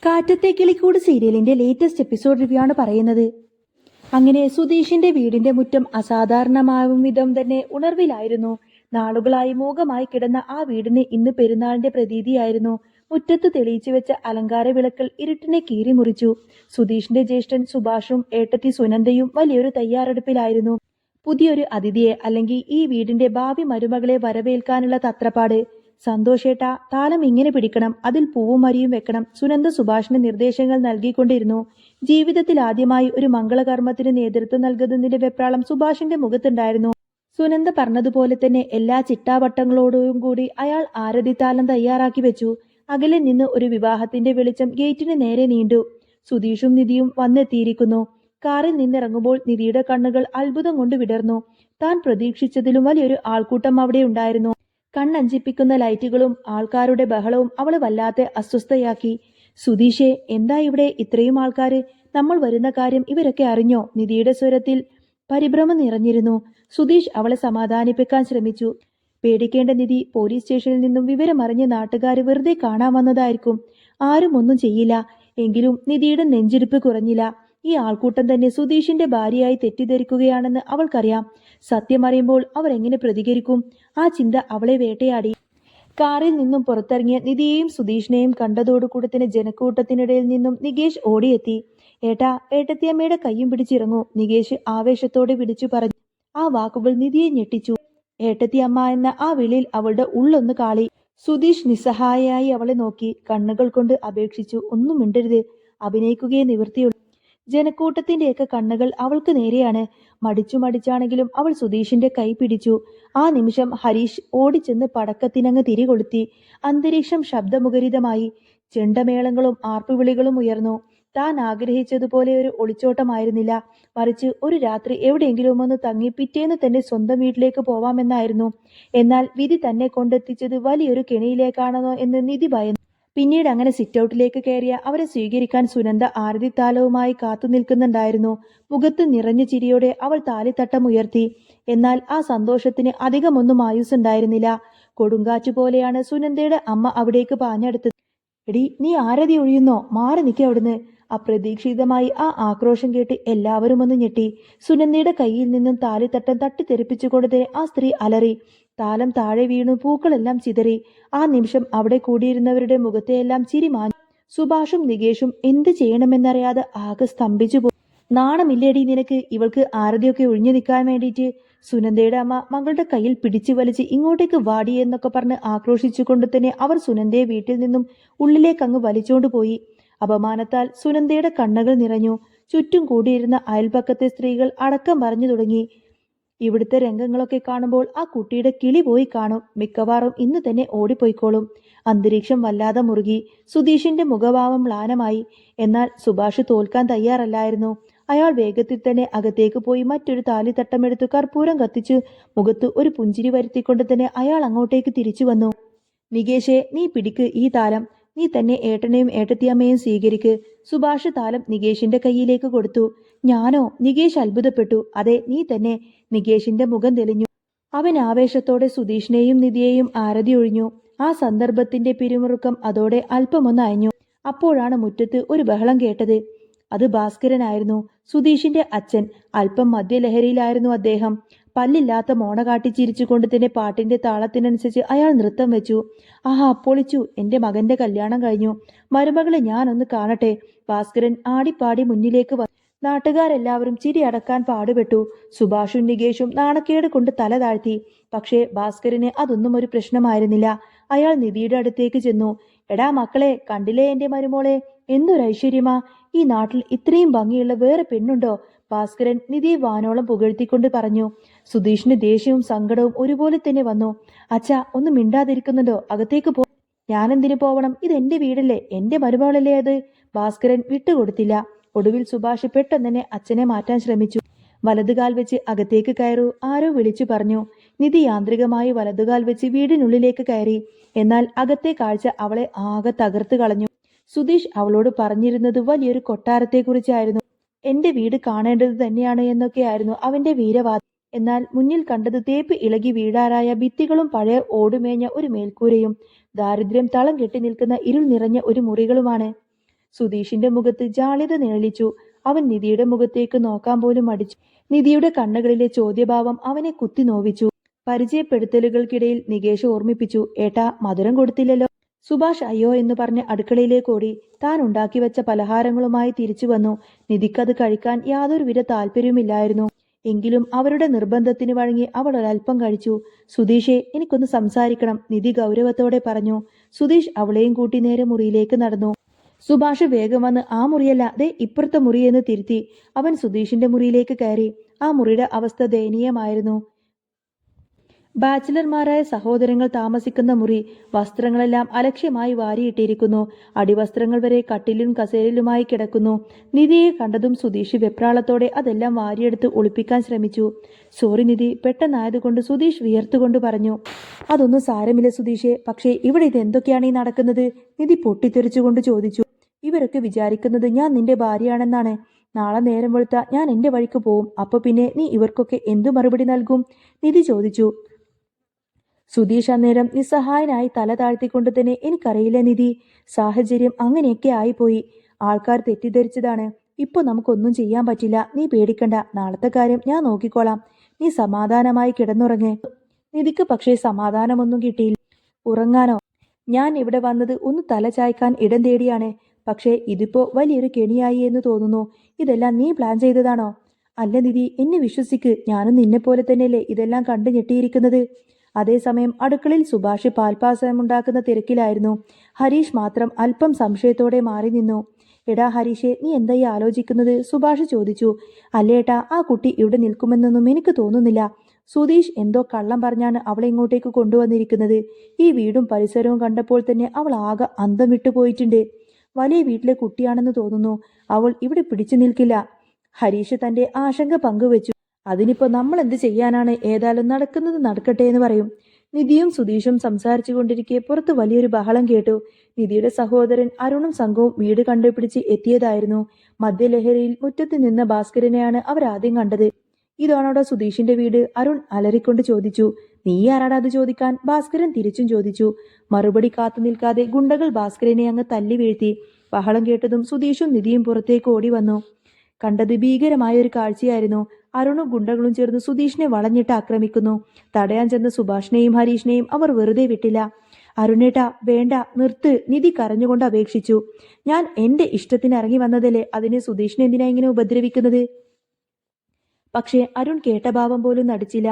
കാറ്റത്തെ കിളിക്കൂട് സീരിയലിന്റെ latest episode review ആണ് പറയുന്നത്. അങ്ങനെ സുധീഷിന്റെ വീടിന്റെ മുറ്റം അസാധാരണമാവും വിധം തന്നെ ഉണർവിലായിരുന്നു. നാളുകളായി മൂകമായി കിടന്ന ആ വീടിന് ഇന്ന് പെരുന്നാളിന്റെ പ്രതീതിയായിരുന്നു. മുറ്റത്ത് തെളിയിച്ചു വെച്ച അലങ്കാര വിളക്കൾ ഇരുട്ടിനെ കീറി മുറിച്ചു. സുധീഷിന്റെ ജ്യേഷ്ഠൻ സുഭാഷും ഏട്ടത്തി സുനന്ദയും വലിയൊരു തയ്യാറെടുപ്പിലായിരുന്നു. പുതിയൊരു അതിഥിയെ അല്ലെങ്കിൽ ഈ വീടിന്റെ ഭാവി മരുമകളെ വരവേൽക്കാനുള്ള തത്രപ്പാട്. സന്തോഷേട്ട, താലം ഇങ്ങനെ പിടിക്കണം, അതിൽ പൂവും മരിയും വെക്കണം. സുനന്ദ സുഭാഷിന് നിർദ്ദേശങ്ങൾ നൽകിക്കൊണ്ടിരുന്നു. ജീവിതത്തിൽ ആദ്യമായി ഒരു മംഗളകർമ്മത്തിന് നേതൃത്വം നൽകുന്നതിന്റെ വെപ്രാളം സുഭാഷിന്റെ മുഖത്തുണ്ടായിരുന്നു. സുനന്ദ പറഞ്ഞതുപോലെ തന്നെ എല്ലാ ചിട്ടാവട്ടങ്ങളോടും കൂടി അയാൾ ആരതിത്താലം തയ്യാറാക്കി വെച്ചു. അകലെ നിന്ന് ഒരു വിവാഹത്തിന്റെ വെളിച്ചം ഗേറ്റിന് നേരെ നീണ്ടു. സുധീഷും നിധിയും വന്നെത്തിയിരിക്കുന്നു. കാറിൽ നിന്നിറങ്ങുമ്പോൾ നിധിയുടെ കണ്ണുകൾ അത്ഭുതം കൊണ്ട് വിടർന്നു. താൻ പ്രതീക്ഷിച്ചതിലും വലിയൊരു ആൾക്കൂട്ടം അവിടെ ഉണ്ടായിരുന്നു. കണ്ണഞ്ചിപ്പിക്കുന്ന ലൈറ്റുകളും ആൾക്കാരുടെ ബഹളവും അവളെ വല്ലാതെ അസ്വസ്ഥയാക്കി. സുധീഷേ, എന്താ ഇവിടെ ഇത്രയും ആൾക്കാര്? നമ്മൾ വരുന്ന കാര്യം ഇവരൊക്കെ അറിഞ്ഞോ? നിധിയുടെ സ്വരത്തിൽ പരിഭ്രമം നിറഞ്ഞിരുന്നു. സുധീഷ് അവളെ സമാധാനിപ്പിക്കാൻ ശ്രമിച്ചു. പേടിക്കേണ്ട നിധി, പോലീസ് സ്റ്റേഷനിൽ നിന്നും വിവരമറിഞ്ഞ നാട്ടുകാർ വെറുതെ കാണാൻ വന്നതായിരിക്കും. ആരും ഒന്നും ചെയ്യില്ല. എങ്കിലും നിധിയുടെ നെഞ്ചിടിപ്പ് കുറഞ്ഞില്ല. ഈ ആൾക്കൂട്ടം തന്നെ സുധീഷിന്റെ ഭാര്യയായി തെറ്റിദ്ധരിക്കുകയാണെന്ന് അവൾക്കറിയാം. സത്യമറിയുമ്പോൾ അവർ എങ്ങനെ പ്രതികരിക്കും? ആ ചിന്ത അവളെ വേട്ടയാടി. കാറിൽ നിന്നും പുറത്തിറങ്ങിയ നിധിയെയും സുധീഷിനെയും കണ്ടതോടുകൂടി തന്നെ ജനക്കൂട്ടത്തിനിടയിൽ നിന്നും നികേഷ് ഓടിയെത്തി. ഏട്ടാ, ഏട്ടത്തിയമ്മയുടെ കയ്യും പിടിച്ചിറങ്ങൂ, നികേഷ് ആവേശത്തോടെ വിളിച്ചു പറഞ്ഞു. ആ വാക്കുകൾ നിധിയെ ഞെട്ടിച്ചു. ഏട്ടത്തിയമ്മ എന്ന ആ വിളിയിൽ അവളുടെ ഉള്ളൊന്ന് കാളി. സുധീഷ് നിസ്സഹായയായി അവളെ നോക്കി കണ്ണുകൾ കൊണ്ട് അപേക്ഷിച്ചു, ഒന്നും മിണ്ടരുത്, അഭിനയിക്കുകയെ നിവൃത്തിയുള്ളൂ. ജനക്കൂട്ടത്തിന്റെയൊക്കെ കണ്ണുകൾ അവൾക്ക് നേരെയാണ്. മടിച്ചാണെങ്കിലും അവൾ സുധീഷിന്റെ കൈ പിടിച്ചു. ആ നിമിഷം ഹരീഷ് ഓടിച്ചെന്ന് പടക്കത്തിനങ്ങ് തിരികൊളുത്തി. അന്തരീക്ഷം ശബ്ദമുഖരിതമായി. ചെണ്ടമേളങ്ങളും ആർപ്പുവിളികളും ഉയർന്നു. താൻ ആഗ്രഹിച്ചതുപോലെ ഒരു ഒളിച്ചോട്ടമായിരുന്നില്ല, മറിച്ച് ഒരു രാത്രി എവിടെയെങ്കിലും ഒന്ന് തങ്ങി പിറ്റേന്ന് തന്നെ സ്വന്തം വീട്ടിലേക്ക് പോവാമെന്നായിരുന്നു. എന്നാൽ വിധി തന്നെ കൊണ്ടെത്തിച്ചത് വലിയൊരു കെണിയിലേക്കാണെന്നോ എന്ന് നിധി ഭയന്നു. പിന്നീട് അങ്ങനെ സിറ്റൗട്ടിലേക്ക് കയറിയ അവരെ സ്വീകരിക്കാൻ സുനന്ദ ആരതിത്താലവുമായി കാത്തു നിൽക്കുന്നുണ്ടായിരുന്നു. മുഖത്ത് നിറഞ്ഞ ചിരിയോടെ അവൾ താലിത്തട്ടം ഉയർത്തി. എന്നാൽ ആ സന്തോഷത്തിന് അധികമൊന്നും ആയുസ്സുണ്ടായിരുന്നില്ല. കൊടുങ്കാറ്റു പോലെയാണ് സുനന്ദയുടെ അമ്മ അവിടേക്ക് പാഞ്ഞെടുത്തത്. എടി, നീ ആരതി ഒഴിയുന്നോ? മാറി നിൽക്കുക അവിടുന്ന്. അപ്രതീക്ഷിതമായി ആ ആക്രോശം കേട്ട് എല്ലാവരും ഒന്ന് ഞെട്ടി. സുനന്ദയുടെ കയ്യിൽ നിന്നും താലിത്തട്ടം തട്ടിത്തെറിപ്പിച്ചുകൊണ്ട് തന്നെ ആ സ്ത്രീ അലറി. താലം താഴെ വീണു, പൂക്കളെല്ലാം ചിതറി. ആ നിമിഷം അവിടെ കൂടിയിരുന്നവരുടെ മുഖത്തെയെല്ലാം ചിരി മാഞ്ഞു. സുഭാഷും നികേഷും എന്ത് ചെയ്യണമെന്നറിയാതെ ആകെ സ്തംഭിച്ചു പോയി. നാണമില്ലേടി നിനക്ക്? ഇവൾക്ക് ആരതിയൊക്കെ ഒഴിഞ്ഞു നിൽക്കാൻ വേണ്ടിയിട്ട്. സുനന്ദയുടെ അമ്മ മകളുടെ കയ്യിൽ പിടിച്ചു വലിച്ച് ഇങ്ങോട്ടേക്ക് വാടി എന്നൊക്കെ പറഞ്ഞ് ആക്രോശിച്ചുകൊണ്ട് തന്നെ അവർ സുനന്ദയെ വീട്ടിൽ നിന്നും ഉള്ളിലേക്കങ്ങ് വലിച്ചോണ്ടു പോയി. അപമാനത്താൽ സുനന്ദയുടെ കണ്ണുകൾ നിറഞ്ഞു. ചുറ്റും കൂടിയിരുന്ന അയൽപക്കത്തെ സ്ത്രീകൾ അടക്കം പറഞ്ഞു തുടങ്ങി. ഇവിടുത്തെ രംഗങ്ങളൊക്കെ കാണുമ്പോൾ ആ കുട്ടിയുടെ കിളി പോയി കാണും. മിക്കവാറും ഇന്ന് തന്നെ ഓടിപ്പോയിക്കോളും. അന്തരീക്ഷം വല്ലാതെ മുറുകി. സുധീഷിന്റെ മുഖഭാവം മ്ലാനമായി. എന്നാൽ സുഭാഷ് തോൽക്കാൻ തയ്യാറല്ലായിരുന്നു. അയാൾ വേഗത്തിൽ തന്നെ അകത്തേക്ക് പോയി മറ്റൊരു താലിത്തട്ടമെടുത്ത് കർപ്പൂരം കത്തിച്ചു മുഖത്ത് ഒരു പുഞ്ചിരി വരുത്തിക്കൊണ്ട് തന്നെ അയാൾ അങ്ങോട്ടേക്ക് തിരിച്ചു വന്നു. നികേഷേ, നീ പിടിക്ക് ഈ താലം. നീ തന്നെ ഏട്ടനെയും ഏട്ടത്തിയമ്മയും സ്വീകരിക്ക്. സുഭാഷ് താലം നികേഷിന്റെ കയ്യിലേക്ക് കൊടുത്തു. ഞാനോ? നികേഷ് അത്ഭുതപ്പെട്ടു. അതെ, നീ തന്നെ. നികേഷിന്റെ മുഖം തെളിഞ്ഞു. അവൻ ആവേശത്തോടെ സുധീഷിനെയും നിധിയെയും ആരതി ഒഴിഞ്ഞു. ആ സന്ദർഭത്തിന്റെ പിരിമുറുക്കം അതോടെ അല്പമൊന്ന് അയഞ്ഞു. അപ്പോഴാണ് മുറ്റത്ത് ഒരു ബഹളം കേട്ടത്. അത് ഭാസ്കരനായിരുന്നു, സുധീഷിന്റെ അച്ഛൻ. അല്പം മദ്യലഹരിയിലായിരുന്നു അദ്ദേഹം. പല്ലില്ലാത്ത മോണ കാട്ടി ചിരിച്ചുകൊണ്ട് തന്നെ പാട്ടിന്റെ താളത്തിനനുസരിച്ച് അയാൾ നൃത്തം വെച്ചു. ആഹാ, പൊളിച്ചു! എന്റെ മകന്റെ കല്യാണം കഴിഞ്ഞു. മരുമകളെ ഞാനൊന്ന് കാണട്ടെ. ഭാസ്കരൻ ആടിപ്പാടി മുന്നിലേക്ക് വന്നു. നാട്ടുകാരെല്ലാവരും ചിരി അടക്കാൻ പാടുപെട്ടു. സുഭാഷും നികേഷും നാണക്കേട് കൊണ്ട് തല താഴ്ത്തി. പക്ഷേ ഭാസ്കരന് അതൊന്നും ഒരു പ്രശ്നമായിരുന്നില്ല. അയാൾ നിധിയുടെ അടുത്തേക്ക് ചെന്നു. എടാ മക്കളെ, കണ്ടില്ലേ എന്റെ മരുമോളെ? എന്തൊരു ഐശ്വര്യമാ! ഈ നാട്ടിൽ ഇത്രയും ഭംഗിയുള്ള വേറെ പെണ്ണുണ്ടോ? ഭാസ്കരൻ നിധിയെ വാനോളം പുകഴ്ത്തിക്കൊണ്ട് പറഞ്ഞു. സുധീഷിന് ദേഷ്യവും സങ്കടവും ഒരുപോലെ തന്നെ വന്നു. അച്ഛാ, ഒന്നും മിണ്ടാതിരിക്കുന്നുണ്ടോ? അകത്തേക്ക് പോ. ഞാനെന്തിനു പോവണം? ഇതെന്റെ വീടല്ലേ, എന്റെ മരുമകളല്ലേ അത്. ഭാസ്കരൻ വിട്ടുകൊടുത്തില്ല. ഒടുവിൽ സുഭാഷ് പെട്ടെന്ന് തന്നെ അച്ഛനെ മാറ്റാൻ ശ്രമിച്ചു. വലതുകാൽ വെച്ച് അകത്തേക്ക് കയറൂ, ആരോ വിളിച്ചു പറഞ്ഞു. നിധി യാന്ത്രികമായി വലതുകാൽ വെച്ച് വീടിനുള്ളിലേക്ക് കയറി. എന്നാൽ അകത്തെ കാഴ്ച അവളെ ആകെ തകർത്ത് കളഞ്ഞു. സുധീഷ് അവളോട് പറഞ്ഞിരുന്നത് വലിയൊരു കൊട്ടാരത്തെക്കുറിച്ചായിരുന്നു. എന്റെ വീട് കാണേണ്ടത് തന്നെയാണ് എന്നൊക്കെയായിരുന്നു അവന്റെ വീരവാദം. എന്നാൽ മുന്നിൽ കണ്ടത് തേപ്പ് ഇളകി വീഴാറായ ഭിത്തികളും പഴയ ഓടുമേഞ്ഞ ഒരു മേൽക്കൂരയും ദാരിദ്ര്യം തളം കെട്ടി നിൽക്കുന്ന ഇരുൾ നിറഞ്ഞ ഒരു മുറികളുമാണ്. സുധീഷിന്റെ മുഖത്ത് ജാള്യത നിഴലിച്ചു. അവൻ നിധിയുടെ മുഖത്തേക്ക് നോക്കാൻ പോലും മടിച്ചു. നിധിയുടെ കണ്ണുകളിലെ ചോദ്യഭാവം അവനെ കുത്തി നോവിച്ചു. പരിചയപ്പെടുത്തലുകൾക്കിടയിൽ നികേഷ് ഓർമ്മിപ്പിച്ചു, ഏട്ടാ മധുരം കൊടുത്തില്ലല്ലോ. സുഭാഷ് അയ്യോ എന്ന് പറഞ്ഞ് അടുക്കളയിലേക്ക് ഓടി. താൻ ഉണ്ടാക്കി വെച്ച പലഹാരങ്ങളുമായി തിരിച്ചു വന്നു. നിധിക്കത് കഴിക്കാൻ യാതൊരുവിധ താല്പര്യവുമില്ലായിരുന്നു. എങ്കിലും അവരുടെ നിർബന്ധത്തിന് വഴങ്ങി അവൾ ഒരൽപ്പം കഴിച്ചു. സുധീഷേ, എനിക്കൊന്ന് സംസാരിക്കണം, നിധി ഗൗരവത്തോടെ പറഞ്ഞു. സുധീഷ് അവളെയും കൂട്ടി നേരെ മുറിയിലേക്ക് നടന്നു. സുഭാഷ് വേഗം വന്ന് ആ മുറിയല്ല, ദേ ഇപ്പുറത്തെ മുറിയെന്ന് തിരുത്തി. അവൻ സുധീഷിന്റെ മുറിയിലേക്ക് കയറി. ആ മുറിയുടെ അവസ്ഥ ദയനീയമായിരുന്നു. ബാച്ചിലർമാരായ സഹോദരങ്ങൾ താമസിക്കുന്ന മുറി. വസ്ത്രങ്ങളെല്ലാം അലക്ഷ്യമായി വാരിയിട്ടിരിക്കുന്നു. അടിവസ്ത്രങ്ങൾ വരെ കട്ടിലും കസേരയിലുമായി കിടക്കുന്നു. നിധിയെ കണ്ടതും സുധീഷ് വെപ്രാളത്തോടെ അതെല്ലാം വാരിയെടുത്ത് ഒളിപ്പിക്കാൻ ശ്രമിച്ചു. സോറി നിധി, പെട്ടെന്നായതുകൊണ്ട് സുധീഷ് വിയർത്തുകൊണ്ട് പറഞ്ഞു. അതൊന്നും സാരമില്ല സുധീഷേ, പക്ഷേ ഇവിടെ ഇതെന്തൊക്കെയാണ് ഈ നടക്കുന്നത്? നിധി പൊട്ടിത്തെറിച്ചുകൊണ്ട് ചോദിച്ചു. ഇവരൊക്കെ വിചാരിക്കുന്നത് ഞാൻ നിന്റെ ഭാര്യയാണെന്നാണ്. നാളെ നേരം വെളുത്ത ഞാൻ എന്റെ വഴിക്ക് പോവും. അപ്പൊ പിന്നെ നീ ഇവർക്കൊക്കെ എന്തു മറുപടി നൽകും? നിധി ചോദിച്ചു. സുധീഷ് അന്നേരം നിസ്സഹായനായി തല താഴ്ത്തിക്കൊണ്ട് തന്നെ, എനിക്കറിയില്ല നിധി, സാഹചര്യം അങ്ങനെയൊക്കെ ആയിപ്പോയി. ആൾക്കാർ തെറ്റിദ്ധരിച്ചതാണ്. ഇപ്പൊ നമുക്കൊന്നും ചെയ്യാൻ പറ്റില്ല. നീ പേടിക്കണ്ട, നാളത്തെ കാര്യം ഞാൻ നോക്കിക്കോളാം. നീ സമാധാനമായി കിടന്നുറങ്ങ്. നിധിക്ക് പക്ഷേ സമാധാനമൊന്നും കിട്ടിയില്ല. ഉറങ്ങാനോ? ഞാൻ ഇവിടെ വന്നത് ഒന്ന് തല ചായ്ക്കാൻ ഇടം തേടിയാണ്. പക്ഷേ ഇതിപ്പോ വലിയൊരു കെണിയായി എന്ന് തോന്നുന്നു. ഇതെല്ലാം നീ പ്ലാൻ ചെയ്തതാണോ? അല്ല നിധി, എന്നെ വിശ്വസിക്ക്, ഞാനും നിന്നെപ്പോലെ തന്നെയല്ലേ ഇതെല്ലാം കണ്ടു ഞെട്ടിയിരിക്കുന്നത്. അതേസമയം അടുക്കളയിൽ സുഭാഷ് പാൽപാസമുണ്ടാക്കുന്ന തിരക്കിലായിരുന്നു. ഹരീഷ് മാത്രം അല്പം സംശയത്തോടെ മാറി നിന്നു. എടാ ഹരീഷെ, നീ എന്തായി ആലോചിക്കുന്നത്? സുഭാഷ് ചോദിച്ചു. അല്ലേട്ടാ, ആ കുട്ടി ഇവിടെ നിൽക്കുമെന്നൊന്നും എനിക്ക് തോന്നുന്നില്ല. സുധീഷ് എന്തോ കള്ളം പറഞ്ഞാണ് അവളെ ഇങ്ങോട്ടേക്ക് കൊണ്ടുവന്നിരിക്കുന്നത്. ഈ വീടും പരിസരവും കണ്ടപ്പോൾ തന്നെ അവൾ ആകെ അന്തം വിട്ടുപോയിട്ടുണ്ട്. വലിയ വീട്ടിലെ കുട്ടിയാണെന്ന് തോന്നുന്നു. അവൾ ഇവിടെ പിടിച്ചു നിൽക്കില്ല. ഹരീഷ് തന്റെ ആശങ്ക പങ്കുവെച്ചു. അതിനിപ്പോ നമ്മൾ എന്ത് ചെയ്യാനാണ്? ഏതായാലും നടക്കുന്നത് നടക്കട്ടെ എന്ന് പറയും. നിധിയും സുധീഷും സംസാരിച്ചു കൊണ്ടിരിക്കെ പുറത്ത് വലിയൊരു ബഹളം കേട്ടു. നിധിയുടെ സഹോദരൻ അരുണും സംഘവും വീട് കണ്ടുപിടിച്ച് എത്തിയതായിരുന്നു. മദ്യലഹരിയിൽ മുറ്റത്ത് നിന്ന ഭാസ്കരനെയാണ് അവരാദ്യം കണ്ടത്. ഇതാണോടാ സുധീഷിന്റെ വീട്? അരുൺ അലറിക്കൊണ്ട് ചോദിച്ചു. നീ ആരാടാ അത് ചോദിക്കാൻ? ഭാസ്കരൻ തിരിച്ചും ചോദിച്ചു. മറുപടി കാത്തു നിൽക്കാതെ ഗുണ്ടകൾ ഭാസ്കരനെ അങ്ങ് തല്ലി വീഴ്ത്തി. ബഹളം കേട്ടതും സുധീഷും നിധിയും പുറത്തേക്ക് ഓടി വന്നു. കണ്ടത് ഭീകരമായ ഒരു കാഴ്ചയായിരുന്നു. അരുണും ഗുണ്ടകളും ചേർന്ന് സുധീഷിനെ വളഞ്ഞിട്ട് ആക്രമിക്കുന്നു. തടയാൻ ചെന്ന സുഭാഷിനെയും ഹരീഷിനെയും അവർ വെറുതെ വിട്ടില്ല. അരുണേട്ടാ, വേണ്ട, നിർത്ത്, നിധി കരഞ്ഞുകൊണ്ട് അപേക്ഷിച്ചു. ഞാൻ എന്റെ ഇഷ്ടത്തിന് ഇറങ്ങി വന്നതല്ലേ, അതിനെ സുധീഷിനെ എന്തിനാ ഇങ്ങനെ ഉപദ്രവിക്കുന്നത്? പക്ഷേ അരുൺ കേട്ട ഭാവം പോലും നടിച്ചില്ല.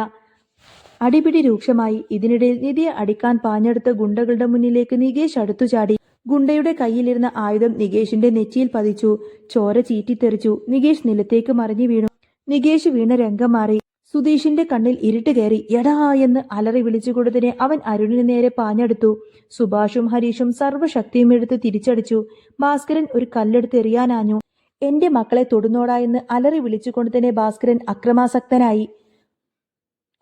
അടിപിടി രൂക്ഷമായി. ഇതിനിടയിൽ നിധിയെ അടിക്കാൻ പാഞ്ഞെടുത്ത ഗുണ്ടകളുടെ മുന്നിലേക്ക് നികേഷ് അടുത്തു ചാടി. ഗുണ്ടയുടെ കയ്യിലിരുന്ന ആയുധം നികേഷിന്റെ നെറ്റിയിൽ പതിച്ചു. ചോര ചീറ്റിത്തെറിച്ചു. നികേഷ് നിലത്തേക്ക് മറിഞ്ഞു വീണു. നികേഷ് വീണ രംഗം മാറി. സുധീഷിന്റെ കണ്ണിൽ ഇരുട്ട് കയറി. എടാ എന്ന് അലറി വിളിച്ചുകൊടുത്തതിനെ അവൻ അരുണിന് നേരെ പാഞ്ഞെടുത്തു. സുഭാഷും ഹരീഷും സർവ്വശക്തിയും എടുത്ത് തിരിച്ചടിച്ചു. ഭാസ്കരൻ ഒരു കല്ലെടുത്ത് എറിയാനാഞ്ഞു. എന്റെ മക്കളെ തൊടുന്നോടാ എന്ന് അലറി വിളിച്ചുകൊണ്ട് തന്നെ ഭാസ്കരൻ അക്രമാസക്തനായി.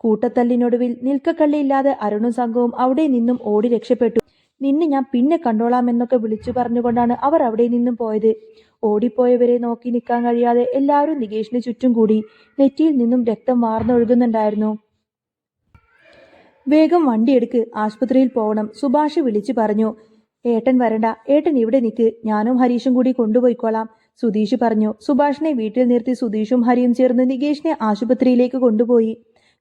കൂട്ടത്തല്ലിനൊടുവിൽ നിൽക്കക്കള്ളിയില്ലാതെ അരുണും സംഘവും അവിടെ നിന്നും ഓടി രക്ഷപ്പെട്ടു. നിന്നെ ഞാൻ പിന്നെ കണ്ടോളാമെന്നൊക്കെ വിളിച്ചു പറഞ്ഞുകൊണ്ടാണ് അവർ അവിടെ നിന്നും പോയത്. ഓടിപ്പോയവരെ നോക്കി നിൽക്കാൻ കഴിയാതെ എല്ലാവരും നികേഷിന് ചുറ്റും കൂടി. നെറ്റിയിൽ നിന്നും രക്തം വാർന്നൊഴുകുന്നുണ്ടായിരുന്നു. വേഗം വണ്ടിയെടുക്ക്, ആശുപത്രിയിൽ പോകണം, സുഭാഷ് വിളിച്ചു പറഞ്ഞു. ഏട്ടൻ വരണ്ട, ഏട്ടൻ ഇവിടെ നിൽക്ക്, ഞാനും ഹരീഷും കൂടി കൊണ്ടുപോയിക്കോളാം, സുധീഷ് പറഞ്ഞു. സുഭാഷിനെ വീട്ടിൽ നിർത്തി സുധീഷും ഹരിയും ചേർന്ന് നികേഷിനെ ആശുപത്രിയിലേക്ക് കൊണ്ടുപോയി.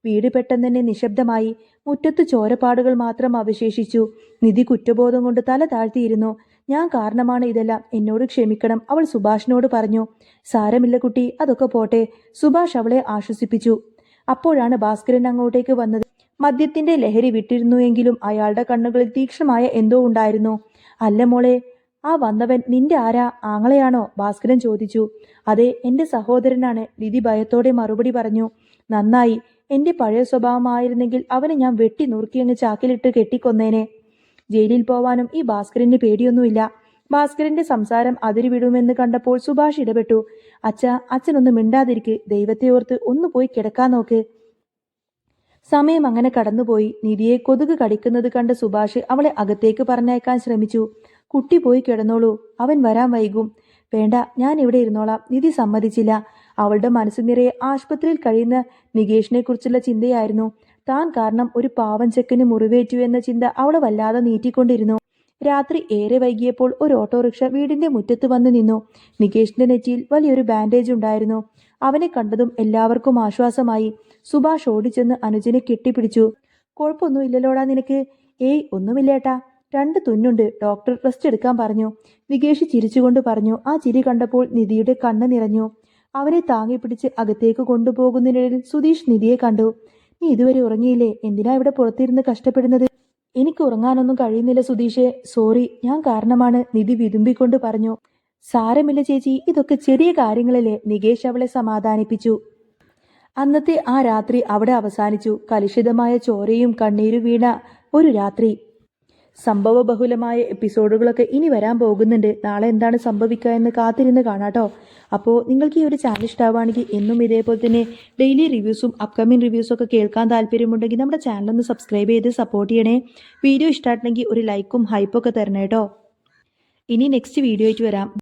വീട് പെട്ടെന്ന് തന്നെ നിശബ്ദമായി. മുറ്റത്ത് ചോരപ്പാടുകൾ മാത്രം അവശേഷിച്ചു. നിധി കുറ്റബോധം കൊണ്ട് തല താഴ്ത്തിയിരുന്നു. ഞാൻ കാരണമാണ് ഇതെല്ലാം, എന്നോട് ക്ഷമിക്കണം, അവൾ സുഭാഷിനോട് പറഞ്ഞു. സാരമില്ല കുട്ടി, അതൊക്കെ പോട്ടെ, സുഭാഷ് അവളെ ആശ്വസിപ്പിച്ചു. അപ്പോഴാണ് ഭാസ്കരൻ അങ്ങോട്ടേക്ക് വന്നത്. മദ്യത്തിന്റെ ലഹരി വിട്ടിരുന്നുവെങ്കിലും അയാളുടെ കണ്ണുകളിൽ തീക്ഷ്ണമായ എന്തോ ഉണ്ടായിരുന്നു. അല്ല മോളെ, ആ വന്നവൻ നിന്റെ ആരാ? ആങ്ങളെയാണോ? ഭാസ്കരൻ ചോദിച്ചു. അതെ, എന്റെ സഹോദരനാണ്, നിധി ഭയത്തോടെ മറുപടി പറഞ്ഞു. നന്നായി, എന്റെ പഴയ സ്വഭാവമായിരുന്നെങ്കിൽ അവനെ ഞാൻ വെട്ടി നുറുക്കിയങ്ങ് ചാക്കിലിട്ട് കെട്ടിക്കൊന്നേനെ. ജയിലിൽ പോവാനും ഈ ഭാസ്കരന് പേടിയൊന്നുമില്ല. ഭാസ്കരന്റെ സംസാരം അതിരുവിടുമെന്ന് കണ്ടപ്പോൾ സുഭാഷ് ഇടപെട്ടു. അച്ഛനൊന്ന് മിണ്ടാതിരിക്ക്, ദൈവത്തെ ഓർത്ത് ഒന്ന് പോയി കിടക്കാൻ നോക്ക്. സമയം അങ്ങനെ കടന്നുപോയി. നിധിയെ കൊതുക് കടിക്കുന്നത് കണ്ട സുഭാഷ് അവളെ അകത്തേക്ക് പറഞ്ഞയക്കാൻ ശ്രമിച്ചു. കുട്ടി പോയി കിടന്നോളൂ, അവൻ വരാൻ വൈകും. വേണ്ട, ഞാൻ ഇവിടെ ഇരുന്നോളാം, നിധി സമ്മതിച്ചില്ല. അവളുടെ മനസ്സ് നിറയെ ആശുപത്രിയിൽ കഴിയുന്ന നികേഷിനെ കുറിച്ചുള്ള ചിന്തയായിരുന്നു. താൻ കാരണം ഒരു പാവം ചെക്കന് മുറിവേറ്റു എന്ന ചിന്ത അവളെ വല്ലാതെ നീറ്റിക്കൊണ്ടിരുന്നു. രാത്രി ഏറെ വൈകിയപ്പോൾ ഒരു ഓട്ടോറിക്ഷ വീടിന്റെ മുറ്റത്ത് വന്ന് നിന്നു. നികേഷിന്റെ നെറ്റിയിൽ വലിയൊരു ബാൻഡേജ് ഉണ്ടായിരുന്നു. അവനെ കണ്ടതും എല്ലാവർക്കും ആശ്വാസമായി. സുഭാഷ് ഓടിച്ചെന്ന് അനുജനെ കെട്ടിപ്പിടിച്ചു. കുഴപ്പമൊന്നും ഇല്ലല്ലോടാ നിനക്ക്? ഏയ് ഒന്നുമില്ലേട്ടാ, 2 തുന്നുണ്ട്, ഡോക്ടർ റെസ്റ്റ് എടുക്കാൻ പറഞ്ഞു. നികേഷ് ചിരിച്ചുകൊണ്ട് പറഞ്ഞു. ആ ചിരി കണ്ടപ്പോൾ നിധിയുടെ കണ്ണ് നിറഞ്ഞു. അവനെ താങ്ങിപ്പിടിച്ച് അകത്തേക്ക് കൊണ്ടുപോകുന്നതിനിടയിൽ സുധീഷ് നിധിയെ കണ്ടു. നീ ഇതുവരെ ഉറങ്ങിയില്ലേ? എന്തിനാ ഇവിടെ പുറത്തിരുന്ന് കഷ്ടപ്പെടുന്നത്? എനിക്ക് ഉറങ്ങാനൊന്നും കഴിയുന്നില്ല സുധീഷേ, സോറി, ഞാൻ കാരണമാണ്, നിധി വിതുമ്പിക്കൊണ്ട് പറഞ്ഞു. സാരമില്ല ചേച്ചി, ഇതൊക്കെ ചെറിയ കാര്യങ്ങളല്ലേ, നികേഷ് അവളെ സമാധാനിപ്പിച്ചു. അന്നത്തെ ആ രാത്രി അവിടെ അവസാനിച്ചു. കലുഷിതമായ ചോരയും കണ്ണീരും വീണ ഒരു രാത്രി. സംഭവബഹുലമായ എപ്പിസോഡുകളൊക്കെ ഇനി വരാൻ പോകുന്നുണ്ട്. നാളെ എന്താണ് സംഭവിക്കുക എന്ന് കാത്തിരുന്ന് കാണാട്ടോ. അപ്പോൾ നിങ്ങൾക്ക് ഈ ഒരു ചാനൽ ഇഷ്ടമാവുകയാണെങ്കിൽ എന്നും ഇതേപോലെ തന്നെ ഡെയിലി റിവ്യൂസും അപ്കമിങ് റിവ്യൂസും ഒക്കെ കേൾക്കാൻ താല്പര്യമുണ്ടെങ്കിൽ നമ്മുടെ ചാനലൊന്ന് സബ്സ്ക്രൈബ് ചെയ്ത് സപ്പോർട്ട് ചെയ്യണേ. വീഡിയോ ഇഷ്ടമായിട്ടുണ്ടെങ്കിൽ ഒരു ലൈക്കും ഹൈപ്പൊക്കെ തരണേ കേട്ടോ. ഇനി നെക്സ്റ്റ് വീഡിയോ ആയിട്ട് വരാം.